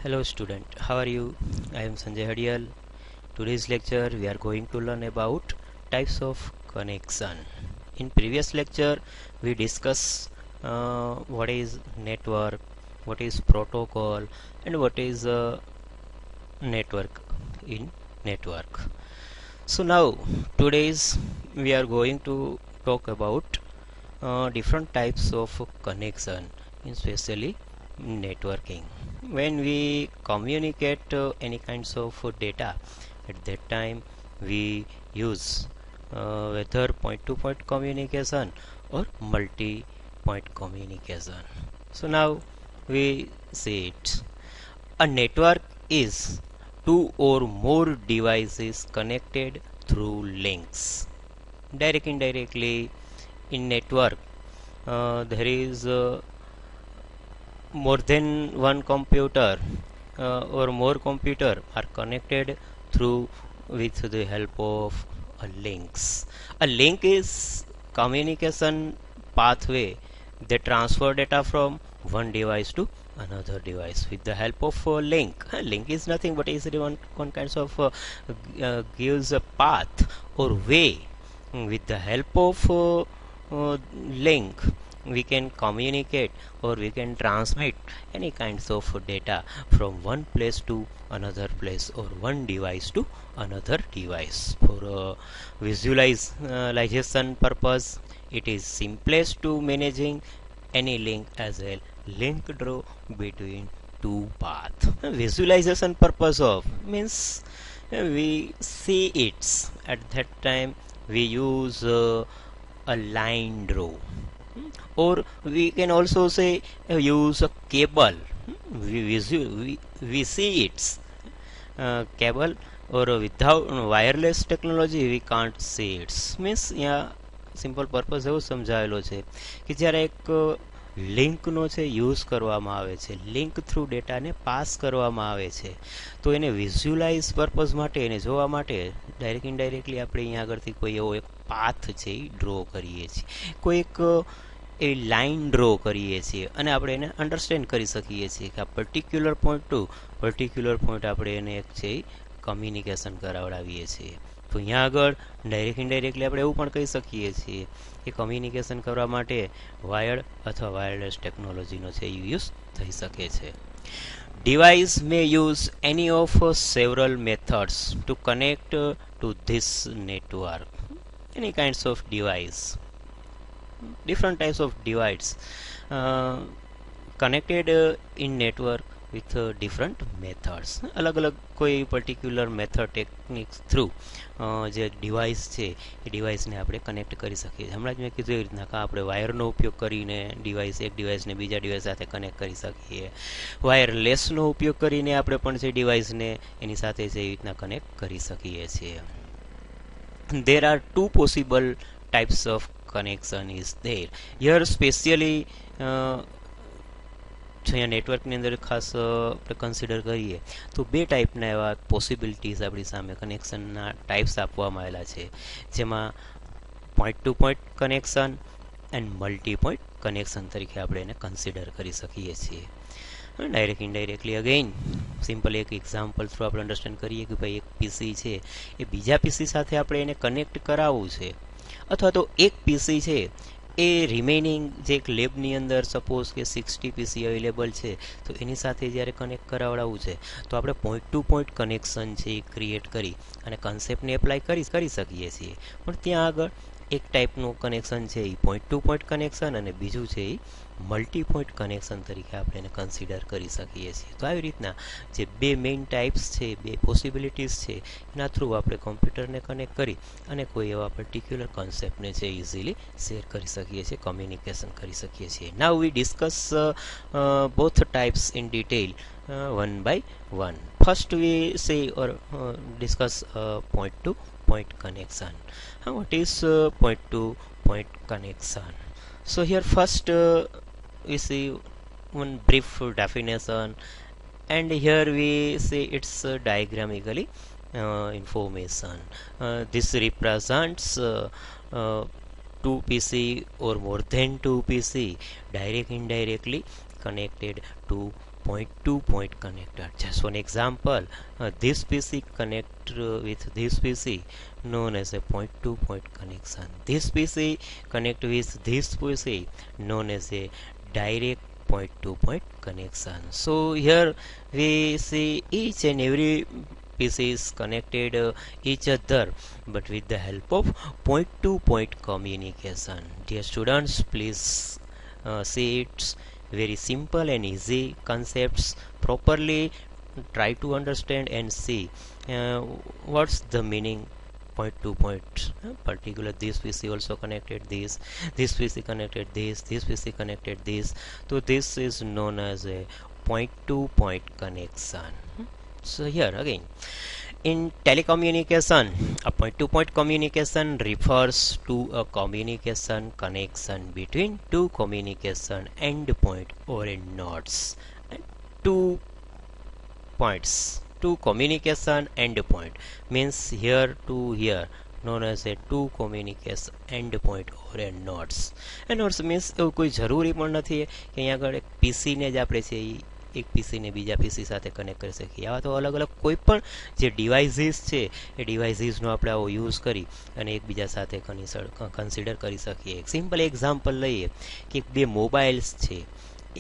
Hello student, how are you? I am Sanjay Hadiyal. Today's lecture we are going to learn about types of connection. In previous lecture we discuss what is network, what is protocol and what is network in network. So now today's we are going to talk about different types of connection, especially networking. When we communicate any kinds of data, at that time we use whether point-to-point communication or multi-point communication. So now we see it. A network is two or more devices connected through links. Indirectly in network there is more than one computer or more computer are connected through with the help of links. A link is communication pathway that transfer data from one device to another device with the help of a link. A link is nothing but is one kinds of gives a path or way. With the help of link we can communicate or we can transmit any kinds of data from one place to another place or one device to another device. For visualization purpose, it is simplest to managing any link as a link draw between two paths. Visualization purpose of means we see it at that time we use a line draw, or we can also say use a cable. We see its cable, or without wireless technology we can't see it. Means yeah, simple purpose એવો સમજાવેલો છે કે જ્યારે એક લિંકનો છે use કરવામાં આવે છે, link through ડેટાને પાસ કરવામાં આવે છે, તો એને વિઝ્યુલાઇઝ પર્પઝ માટે એને જોવા માટે ઇનડાયરેક્ટલી આપણે અહીંયા આગળથી કોઈ એવો એક પાથ છે એ ડ્રો કરીએ છીએ, કોઈ એક એવી લાઇન ડ્રો કરીએ છીએ અને આપણે એને અન્ડરસ્ટેન્ડ કરી શકીએ છીએ કે આ particular point to particular point આપણે એને એક છે કમ્યુનિકેશન કરાવડાવીએ છીએ. તો અહીંયા આગળ ઇનડાયરેક્ટલી આપણે એવું પણ કહી શકીએ છીએ કે કમ્યુનિકેશન કરવા માટે વાયર્ડ અથવા વાયરલેસ ટેકનોલોજીનો છે એ યુઝ થઈ શકે છે. Device may use any of several methods to connect to this network. Any kinds of device, different types of devices connected in network with different methods. અલગ અલગ કોઈ પર્ટિક્યુલર મેથડ ટેકનિક્સ થ્રુ જે device છે એ ડિવાઇસને આપણે connect કરી શકીએ છીએ. હમણાં જ મેં કીધું એવી રીતના કે આપણે વાયરનો ઉપયોગ કરીને એક ડિવાઇસને બીજા ડિવાઇસ સાથે કનેક્ટ કરી શકીએ. વાયરલેસનો ઉપયોગ કરીને આપણે પણ જે ડિવાઇસને એની સાથે છે એ રીતના કનેક્ટ કરી શકીએ છીએ. There are two possible types of connection is there. Here specially અહીંયા નેટવર્કની અંદર ખાસ આપણે કન્સિડર કરીએ તો બે ટાઈપના એવા પોસિબિલિટીઝ આપણી સામે કનેક્શનના ટાઈપ્સ આપવામાં આવેલા છે, જેમાં point to point connection and multi point connection તરીકે આપણે એને કન્સિડર કરી શકીએ છીએ. ઇનડાયરેક્ટલી અગેઇન સિમ્પલ એક એક્ઝામ્પલ થ્રુ આપણે અન્ડરસ્ટેન્ડ કરીએ કે ભાઈ એક પીસી છે એ બીજા પીસી સાથે આપણે એને કનેક્ટ કરાવવું છે, અથવા તો એક પીસી છે એ રિમેનિંગ જે એક લેબની અંદર સપોઝ કે 60 પીસી અવેલેબલ છે તો એની સાથે જ્યારે કનેક્ટ કરાવડાવવું છે તો આપણે પોઈન્ટ ટુ પોઈન્ટ કનેક્શન છે એ ક્રિએટ કરી અને કન્સેપ્ટને એપ્લાય કરી શકીએ છીએ. પણ ત્યાં આગળ એક ટાઈપનું કનેક્શન છે એ પોઈન્ટ ટુ પોઈન્ટ કનેક્શન અને બીજું છે એ મલ્ટી પોઈન્ટ કનેક્શન તરીકે આપણે એને કન્સિડર કરી શકીએ છીએ. તો આવી રીતના જે બે મેઇન ટાઈપ્સ છે, બે પોસિબિલિટીઝ છે, એના થ્રુ આપણે કોમ્પ્યુટરને કનેક્ટ કરી અને કોઈ એવા પર્ટિક્યુલર કોન્સેપ્ટને છે ઇઝીલી શેર કરી શકીએ છીએ, કમ્યુનિકેશન કરી શકીએ છીએ. Now we discuss both types in detail one by one. First we say or discuss point to point connection. What is point to point connection? So here first we see one brief definition, and here we see it's diagrammically information. This represents two PC or more than two PC indirectly connected to point-to-point connector. Just one example, this PC connect with this PC known as a point-to-point connection. This PC connect with this PC known as a direct point-to-point connection. So here we see each and every PC is connected each other, but with the help of point-to-point communication. Dear students, please see it's very simple and easy concepts. Properly try to understand and see what's the meaning point to point. Particular this PC also connected this PC connected this PC connected this. So this is known as a point to point connection. So here again, in telecommunication, a point-to-point communication refers to a communication connection between two communication endpoint or nodes. Two points, two communication endpoint means here to here, known as a two communication endpoint or a nodes. And nodes means એવું કોઈ જરૂરી પણ નથી કે અહીંયા આગળ એક PC ને જ આપણે છે એક PC ને બીજા PC સાથે કનેક્ટ કરી શકીએ. આવા તો અલગ અલગ કોઈ પણ જે ડિવાઇસીસ છે એ ડિવાઇસીસનો આપણે આવો યુઝ કરી અને એકબીજા સાથે કન્સિડર કરી શકીએ. એક સિમ્પલ એક્ઝામ્પલ લઈએ કે બે મોબાઈલ્સ છે.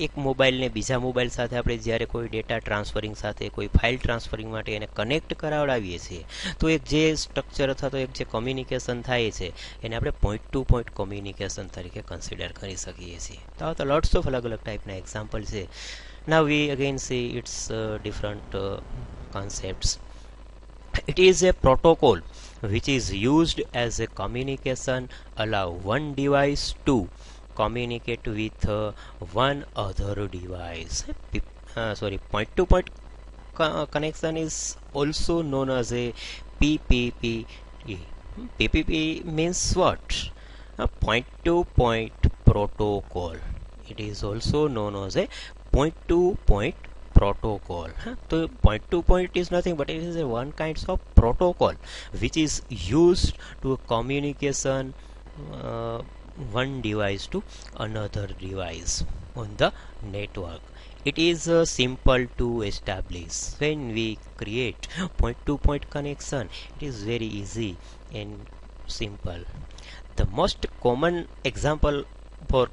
એક મોબાઈલને બીજા મોબાઈલ સાથે આપણે જ્યારે કોઈ ડેટા ટ્રાન્સફરિંગ સાથે કોઈ ફાઇલ ટ્રાન્સફરિંગ માટે એને કનેક્ટ કરાવડાવીએ છીએ તો એક જે સ્ટ્રક્ચર અથવા તો એક જે કમ્યુનિકેશન થાય છે એને આપણે પોઈન્ટ ટુ પોઈન્ટ કમ્યુનિકેશન તરીકે કન્સિડર કરી શકીએ છીએ. તો લોટ્સ ઓફ અલગ અલગ ટાઈપના એક્ઝામ્પલ છે. Now we again see its different concepts. It is a protocol which is used as a communication allow one device to communicate with one other device. Point to point connection is also known as a PPP. PPP means what? A point to point protocol. It is also known as a point to point protocol. So point to point is nothing but it is a one kind of protocol which is used to communication one device to another device on the network. It is simple to establish. When we create point to point connection, it is very easy and simple. The most common example for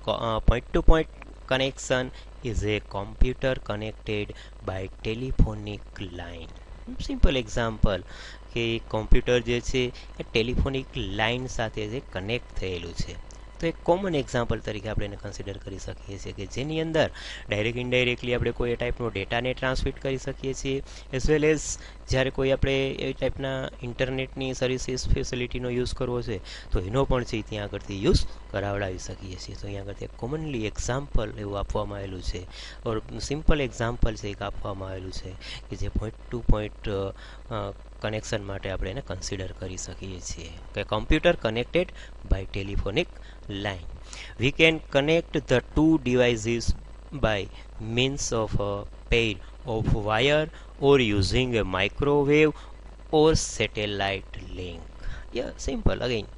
point to point connection is a computer connected by telephonic line. Simple example કે computer જે છે એ telephonic line સાથે જે connect થયેલું છે. તો એક common example તરીકે આપણે એને કન્સિડર કરી શકીએ છીએ કે જેની અંદર ડાયરેક્ટ ઇનડાયરેક્ટલી આપણે કોઈ ટાઈપનો ડેટાને ટ્રાન્સમિટ કરી શકીએ છીએ એઝ વેલ એઝ જ્યારે કોઈ આપણે એ ટાઈપના ઇન્ટરનેટની સર્વિસીસ ફેસિલિટીનો યુઝ કરવો છે તો એનો પણ છે ત્યાં આગળથી યુઝ કરાવડાવી શકીએ છીએ. તો અહીંયા આગળથી કોમનલી એક્ઝામ્પલ એવું આપવામાં આવેલું છે ઓર સિમ્પલ એક્ઝામ્પલ છે એક આપવામાં આવેલું છે કે જે પોઈન્ટ ટુ પોઈન્ટ કનેક્શન માટે આપણે એને કન્સિડર કરી શકીએ છીએ કે computer connected by telephonic line. We can connect the two devices by means of a pair of wire or using a microwave or satellite link. Yeah, simple again.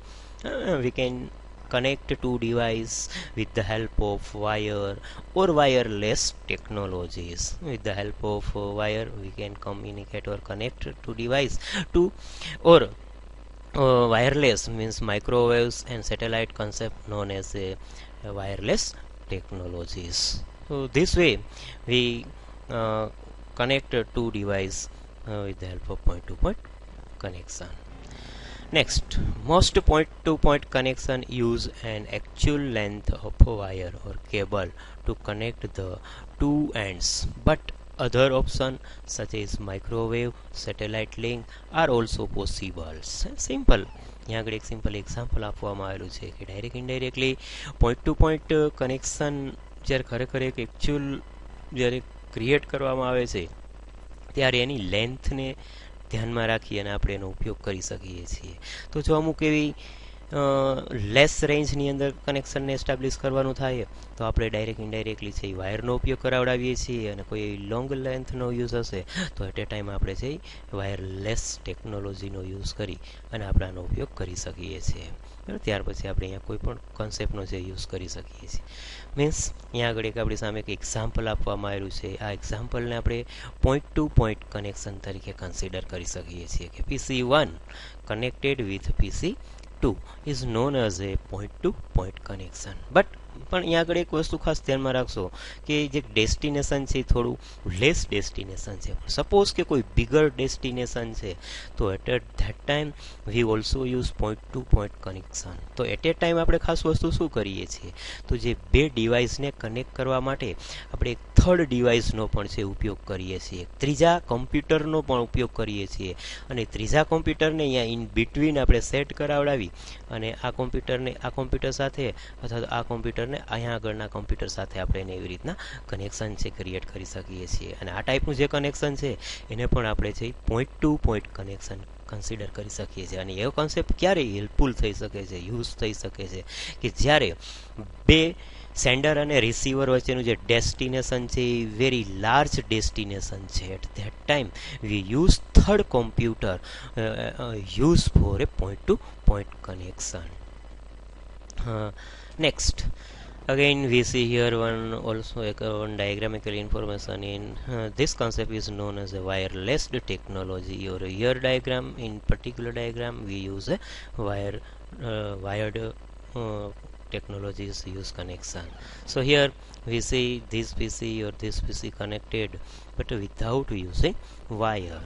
We can connect two devices with the help of wire or wireless technologies. With the help of wire we can communicate or connect two device to or wireless means microwaves and satellite concept known as wireless technologies. So this way we connect two device with the help of point to point connection. Next, most point to point connection use an actual length of wire or cable to connect the two ends, but other options such as microwave, satellite link are also possible. Simple. यहाँ આગળ એક simple example આપવામાં આવેલું છે કે direct indirectly point to point connection જ્યારે ખરેખર એક એકચ્યુઅલ જ્યારે ક્રિએટ કરવામાં આવે છે ત્યારે એની લેન્થને ધ્યાનમાં રાખી અને આપણે એનો ઉપયોગ કરી શકીએ છીએ. તો જો અમુક એવી લેસ રેન્જની અંદર કનેક્શનને એસ્ટાબ્લિશ કરવાનું થાય તો આપણે ડાયરેક્ટ ઇનડાયરેક્ટલી છે એ વાયરનો ઉપયોગ કરાવડાવીએ છીએ અને કોઈ લોંગ લેન્થનો યુઝ હશે તો એટ એ ટાઈમ આપણે છે વાયરલેસ ટેકનોલોજીનો યુઝ કરી અને આપણે આનો ઉપયોગ કરી શકીએ છીએ. ત્યાર પછી આપણે અહીંયા કોઈ પણ કોન્સેપ્ટનો જે યુઝ કરી શકીએ છીએ. મીન્સ અહીંયા આગળ એક આપણી સામે એક એક્ઝામ્પલ આપવામાં આવેલું છે. આ એક્ઝામ્પલને આપણે પોઈન્ટ ટુ પોઈન્ટ કનેક્શન તરીકે કન્સિડર કરી શકીએ છીએ કે PC1 connected with PC2 is known as a point to point connection. But પણ અહીંયા આગળ એક વસ્તુ ખાસ ધ્યાનમાં રાખશો કે જે ડેસ્ટિનેશન છે એ થોડું લેસ ડેસ્ટિનેશન છે. સપોઝ કે કોઈ બિગર ડેસ્ટિનેશન છે તો at that time we also use point to point connection. તો એટ એ ટાઈમ આપણે ખાસ વસ્તુ શું કરીએ છીએ તો જે બે ડિવાઇસને કનેક્ટ કરવા માટે આપણે એક થર્ડ ડિવાઇસનો પણ છે ઉપયોગ કરીએ છીએ, ત્રીજા કમ્પ્યુટરનો પણ ઉપયોગ કરીએ છીએ અને ત્રીજા કમ્પ્યુટરને અહીંયા ઇન બિટવીન આપણે સેટ કરાવડાવી અને આ કમ્પ્યુટર સાથે અથવા તો આ કમ્પ્યુટરને અહીંયા આગળના કમ્પ્યુટર સાથે આપણે એને એવી રીતના કનેક્શન છે ક્રિએટ કરી શકીએ છીએ. અને આ ટાઈપનું જે કનેક્શન છે એને પણ આપણે છે point to point connection consider કરી શકીએ છીએ. અને એવો કોન્સેપ્ટ ક્યારે હેલ્પફુલ થઈ શકે છે, યુઝ થઈ શકે છે કે જ્યારે બે સેન્ડર અને રિસીવર વચ્ચેનું જે ડેસ્ટિનેશન છે એ વેરી લાર્જ ડેસ્ટિનેશન છે. At that time we use third computer use for a point to point connection. Next, again we see here one diagrammatical information in this concept is known as a wireless technology, or a here diagram. In particular diagram we use a wired technologies use connection. So here we see this PC or this PC connected but without using wire.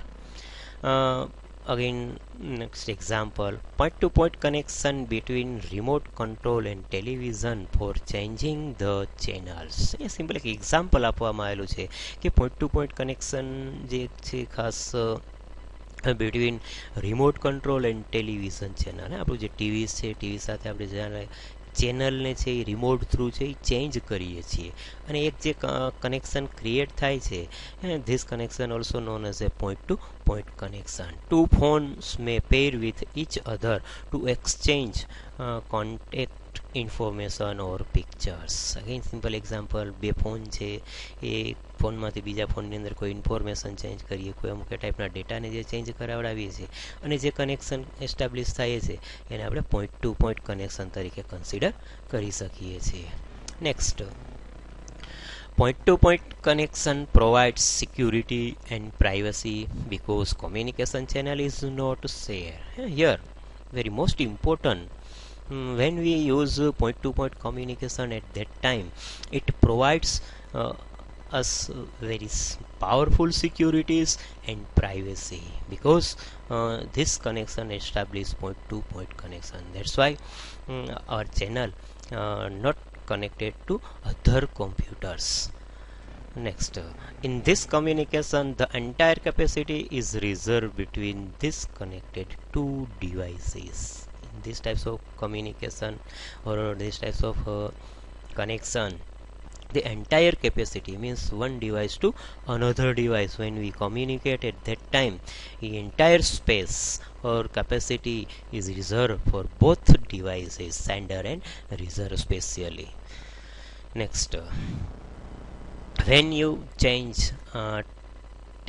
Again, next example, point to point connection between remote control and television for changing the channels. A simple એક example આપવામાં આવેલું છે કે point to point connection જે છે ખાસ between remote control and television channel. આપણું જે ટીવી છે ટીવી સાથે આપણે જ્યારે ચેનલને છે એ રિમોટ થ્રુ છે એ ચેન્જ કરીએ છીએ અને એક જે કનેક્શન ક્રિએટ થાય છે this connection also known as a point to point connection. Two phones may pair with each other to exchange contact information or pictures. Again simple example, બે phone છે એ ફોનમાંથી બીજા ફોનની અંદર કોઈ ઇન્ફોર્મેશન ચેન્જ કરીએ, કોઈ અમુક ટાઈપના ડેટાને જે ચેન્જ કરાવડાવીએ છીએ અને જે કનેક્શન એસ્ટાબ્લિશ થાય છે એને આપણે પોઈન્ટ ટુ પોઈન્ટ કનેક્શન તરીકે કન્સિડર કરી શકીએ છીએ. Next, point-to-point connection provides security and privacy because communication channel is not shared. Here, very most important, when we use point-to-point communication at that time, it provides us very powerful securities and privacy because this connection establishes point-to-point connection. That's why our channel not connected to other computers. Next, in this communication the entire capacity is reserved between this connected two devices. In these types of communication or these types of connection, the entire capacity means one device to another device. When we communicate at that time, the entire space or capacity is reserved for both devices, sender and receiver specially. Next, when you change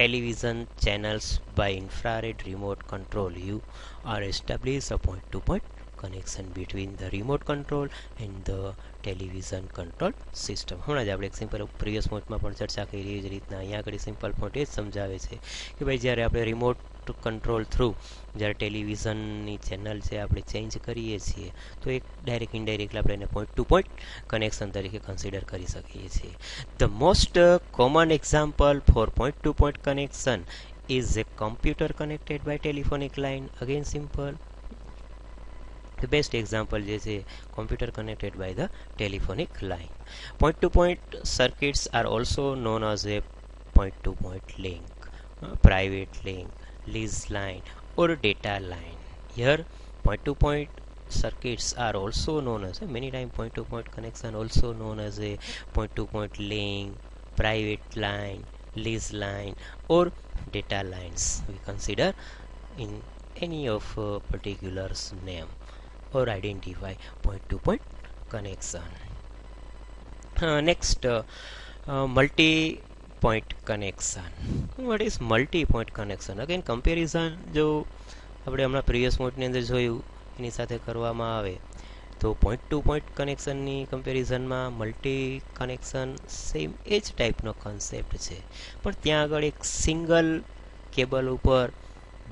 television channels by infrared remote control, you are establish a point to point connection between the remote control and the television control system. હમણાં જ આપણે એક simple previous પોઈન્ટમાં પણ ચર્ચા કરી એ જ રીતના અહીંયા આગળ સિમ્પલ પોઈન્ટ એ જ સમજાવે છે કે ભાઈ જ્યારે આપણે રિમોટ કંટ્રોલ થ્રુ જ્યારે ટેલિવિઝનની ચેનલ છે આપણે ચેન્જ કરીએ છીએ તો એક ડાયરેક્ટ ઇનડાયરેક્ટલી આપણે એને પોઈન્ટ ટુ પોઈન્ટ કનેક્શન તરીકે કન્સિડર કરી શકીએ છીએ. The most common example for point to point connection is a computer connected by telephonic line. Again simple, the best example is a computer connected by the telephonic line. Point to point circuits are also known as a point to point link, private link, lease line or data line. Here point to point circuits are also known as many times point to point connection also known as a point to point link, private line, lease line or data lines. We consider in any of particulars name or identify point to point connection. Next, multi point connection. What is multi point connection? Again comparison જો આપણે હમણાં previous પોઈન્ટની અંદર જોયું એની સાથે કરવામાં આવે તો પોઈન્ટ ટુ પોઈન્ટ કનેક્શનની કમ્પેરિઝનમાં મલ્ટી કનેક્શન સેમ એ જ ટાઈપનો કન્સેપ્ટ છે, પણ ત્યાં આગળ એક સિંગલ કેબલ ઉપર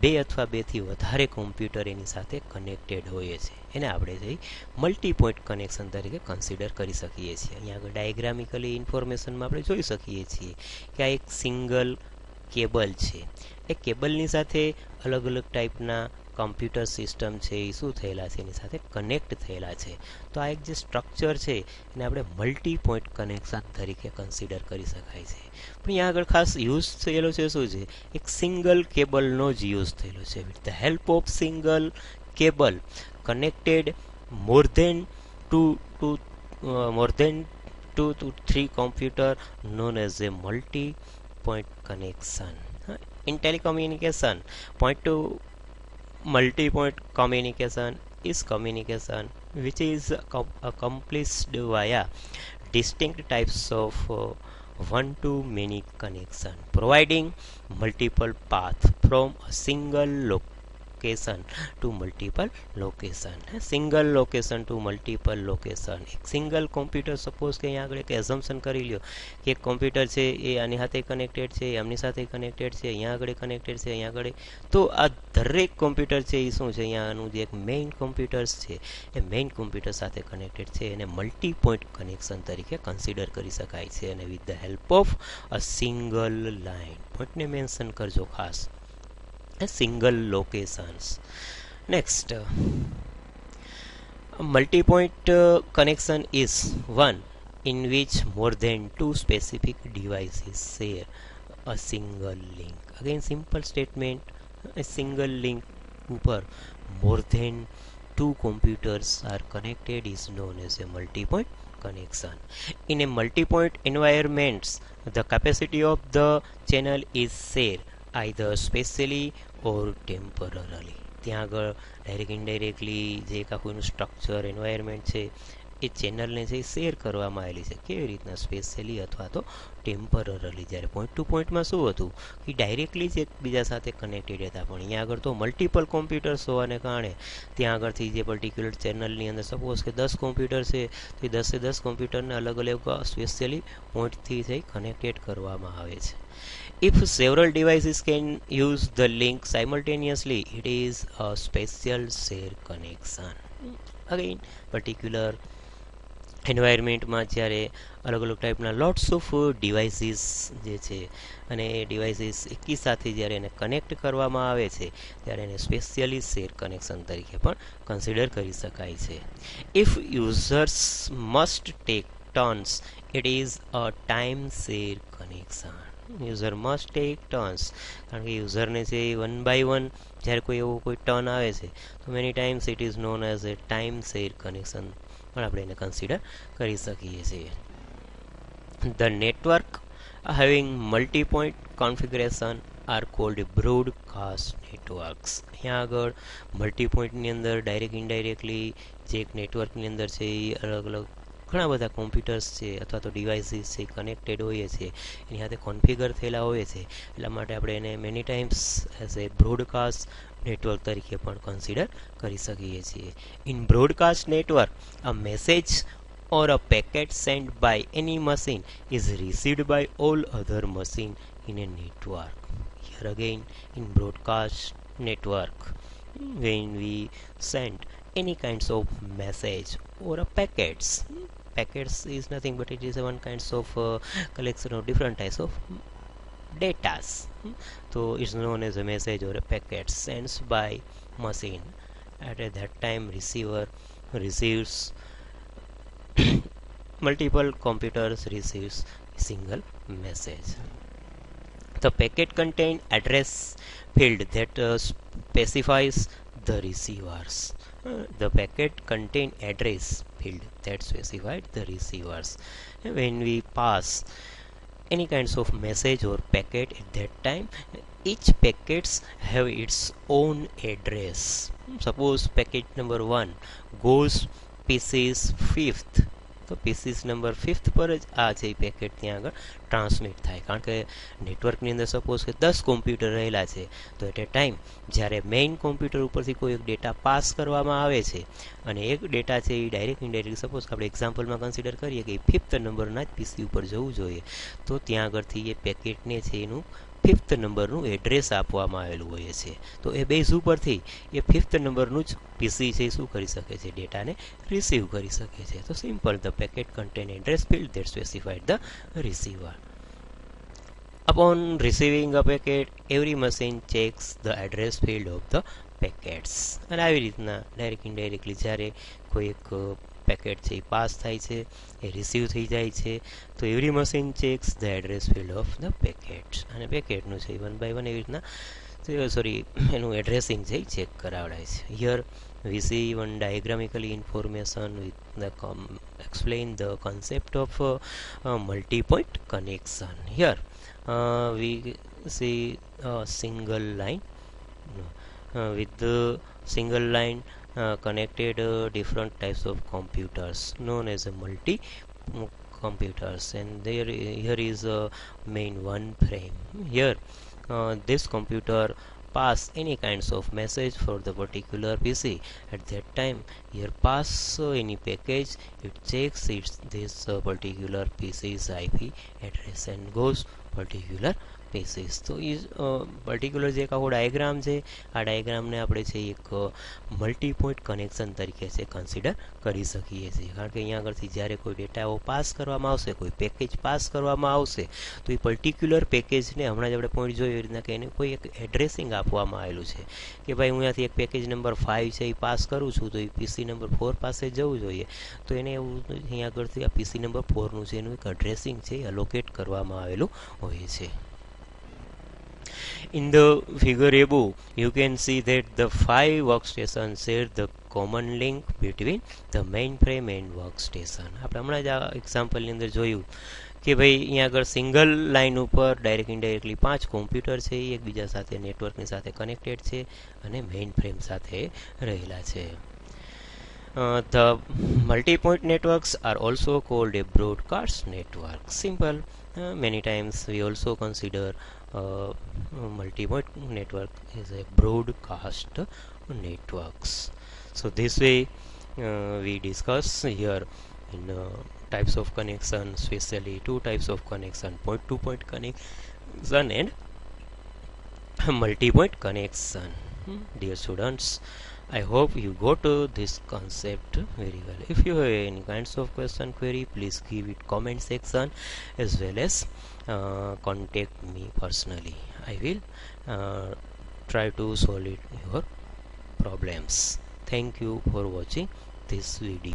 બે અથવા બેથી વધારે કોમ્પ્યુટર એની સાથે કનેક્ટેડ હોય છે. એને આપણે જઈ મલ્ટી પોઈન્ટ કનેક્શન તરીકે કન્સિડર કરી શકીએ છીએ. અહીંયા આગળ ડાયાગ્રામિકલી ઇન્ફોર્મેશનમાં આપણે જોઈ શકીએ છીએ કે આ એક સિંગલ કેબલ છે. એ કેબલની સાથે અલગ અલગ ટાઈપના કમ્પ્યુટર સિસ્ટમ છે એ શું થયેલા છે, એની સાથે કનેક્ટ થયેલા છે. તો આ એક જે સ્ટ્રક્ચર છે એને આપણે મલ્ટી પોઈન્ટ કનેક્શન તરીકે કન્સિડર કરી શકાય છે. પણ અહીંયા આગળ ખાસ યુઝ થયેલો છે શું છે, એક સિંગલ કેબલનો જ યુઝ થયેલો છે. With the help of single cable connected more than two to three computer known as a multi-point connection. In telecommunication, point to multi-point communication is communication which is accomplished via distinct types of one-to-many connection, providing multiple paths from a single location to multiple location. સિંગલ location to multiple location. એક single computer suppose કે અહીંયા આગળ એક assumption કરી લ્યો કે એક કોમ્પ્યુટર છે એ આની સાથે કનેક્ટેડ છે, એમની સાથે કનેક્ટેડ છે, અહીંયા આગળ કનેક્ટેડ છે, અહીંયા આગળ. તો આ દરેક કોમ્પ્યુટર છે એ શું છે, અહીંયાનું જે એક મેઇન કોમ્પ્યુટર્સ છે એ મેઇન કોમ્પ્યુટર સાથે કનેક્ટેડ છે. એને મલ્ટી પોઈન્ટ કનેક્શન તરીકે કન્સિડર કરી શકાય છે. અને with the help of a single line, પોઈન્ટને મેન્શન કરજો ખાસ, single locations. Next, a multi-point connection is one in which more than two specific devices share a single link. Again, simple statement, a single link ઉપર more than two computers are connected is known as a multi-point connection. In a multi-point environments, the capacity of the channel is shared either spatially or temporarily. ત્યાં આગળ direct indirectly જે એક આખું structure environment છે એ ચેનલને છે share કરવામાં આવેલી છે. કેવી રીતના, સ્પેશિયલી અથવા તો ટેમ્પરરલી. જ્યારે પોઈન્ટ ટુ પોઈન્ટમાં શું હતું કે ડાયરેક્ટલી જ એકબીજા સાથે કનેક્ટેડ હતા, પણ અહીંયા આગળ તો મલ્ટિપલ કોમ્પ્યુટર્સ હોવાને કારણે ત્યાં આગળથી જે પર્ટિક્યુલર ચેનલની અંદર સપોઝ કે 10 કોમ્પ્યુટર છે તો એ 10 કોમ્પ્યુટરને અલગ અલગ સ્પેશિયલી પોઈન્ટથી થઈ કનેક્ટેડ કરવામાં આવે છે. If several devices can use the link simultaneously, it is a special share connection. Again, particular એન્વાયરમેન્ટમાં જ્યારે અલગ અલગ ટાઈપના લોટ્સ ઓફ ડિવાઇસીસ જે છે અને એ ડિવાઇસીસ એકી સાથે જ્યારે એને કનેક્ટ કરવામાં આવે છે ત્યારે એને સ્પેશિયલી શેર કનેક્શન તરીકે પણ કન્સિડર કરી શકાય છે. If users must tech turns, it is a time share connection. User must tech turns, કારણ કે યુઝરને છે વન બાય વન જ્યારે કોઈ એવો કોઈ ટર્ન આવે છે તો many times it is known as a time share connection પણ આપણે એને કન્સિડર કરી શકીએ છીએ. The network having multi point configuration are called broadcast networks. અહીંયા આગળ મલ્ટી પોઈન્ટની અંદર ડાયરેક્ટ ઇનડાયરેક્ટલી જે એક નેટવર્કની અંદર છે એ અલગ અલગ ઘણા બધા કોમ્પ્યુટર્સ છે અથવા તો ડિવાઇસીસ છે કનેક્ટેડ હોઈએ છે, એની સાથે કોન્ફિગર થયેલા હોય છે. એટલા માટે આપણે એને many times as a broadcast network તરીકે પણ કન્સિડર કરી શકીએ છીએ. In broadcast network, a message or a packet sent by any machine is received by all other machine in a network. Here again, in broadcast network, when we send any kinds of message or a packets is nothing but it is one kinds of collection of different types of datas. So it's known as a message or a packet sent by machine. At that time receiver receives multiple computers receives a single message. The packet contain address field that specifies the receivers. The packet contain address field that specified the receivers. When we pass any kinds of message or packet at that time, each packets have its own address. Suppose packet number 1 goes pieces 5th તો pieces number 5th પર જ આ જે packet ત્યાં આગળ transmit થાય, કારણ કે નેટવર્કની અંદર સપોઝ કે 10 કોમ્પ્યુટર રહેલા છે, તો એટ એ ટાઈમ જ્યારે મેઇન કોમ્પ્યુટર ઉપરથી કોઈ એક ડેટા પાસ કરવામાં આવે છે અને એક ડેટા છે એ ડાયરેક્ટ ઇનડાયરેક્ટ સપોઝ આપણે એક્ઝામ્પલમાં કન્સિડર કરીએ કે 5th નંબરના જ પીસી ઉપર જવું જોઈએ, તો ત્યાં આગળથી એ પેકેટને છે એનું 5th નંબરનું એડ્રેસ આપવામાં આવેલું હોય છે. તો એ બેઝ ઉપરથી એ 5th નંબરનું જ પીસી છે શું કરી શકે છે, ડેટાને રિસીવ કરી શકે છે. તો simple, the packet contain address field that specified the receiver. Upon receiving a packet, every machine checks the address field of the packets. અને આવી રીતના ડાયરેક્ટ ઇનડાયરેક્ટલી જ્યારે કોઈ એક પેકેટ છે એ પાસ થાય છે, એ રિસીવ થઈ જાય છે, તો every machine checks the address field of the packet, અને પેકેટનું છે વન બાય વન એવી રીતના એનું એડ્રેસિંગ છે એ ચેક કરાવડાય છે. Here we see one diagrammically information with the explain the concept of multi-point connection. Here we see a single line with the single line connected different types of computers known as a multi computers, and here is a main one frame. Here this computer pass any kinds of message for the particular PC. At that time here pass any package, it checks this particular PC's IP address and goes particular PCs. તો એ particular જે એક આખો diagram છે, આ ડાયાગ્રામને આપણે છે એક multi point connection તરીકે છે કન્સિડર કરી શકીએ છીએ, કારણ કે અહીંયા આગળથી જ્યારે કોઈ ડેટાઓ પાસ કરવામાં આવશે, કોઈ પેકેજ પાસ કરવામાં આવશે, તો એ પર્ટિક્યુલર પેકેજને હમણાં જ આપણે પોઈન્ટ જોયું એ રીતના કે એને કોઈ એક એડ્રેસિંગ આપવામાં આવેલું છે કે ભાઈ હું અહીંયાથી એક પેકેજ નંબર 5 છે એ પાસ કરું છું, તો એ પીસી નંબર 4 પાસે જવું જોઈએ, તો એને એવું અહીંયા આગળથી આ પીસી નંબર 4નું છે એનું એક એડ્રેસિંગ છે એ અલોકેટ કરવામાં આવેલું હોય છે. In the figure above, you can see that the 5 workstations share the common link between the mainframe and workstation. આપણે હમણાં જ આ એક્ઝામ્પલની અંદર જોયું કે ભાઈ અહીંયા આગળ સિંગલ લાઇન ઉપર ડાયરેક્ટ ઇનડાયરેક્ટલી 5 કોમ્પ્યુટર છે એ એકબીજા સાથે નેટવર્કની સાથે કનેક્ટેડ છે અને મેઇન ફ્રેમ સાથે રહેલા છે. The multi-point networks are also called a broadcast network. Simple. Many times we also consider multi-point network is a broadcast networks. So this way we discuss here in types of connection, especially two types of connection: point-to-point connection and multi-point connection. Dear students, I hope you got this concept very well. If you have any kinds of question, query, please give it comment section, as well as contact me personally. I will try to solve your problems. Thank you for watching this video.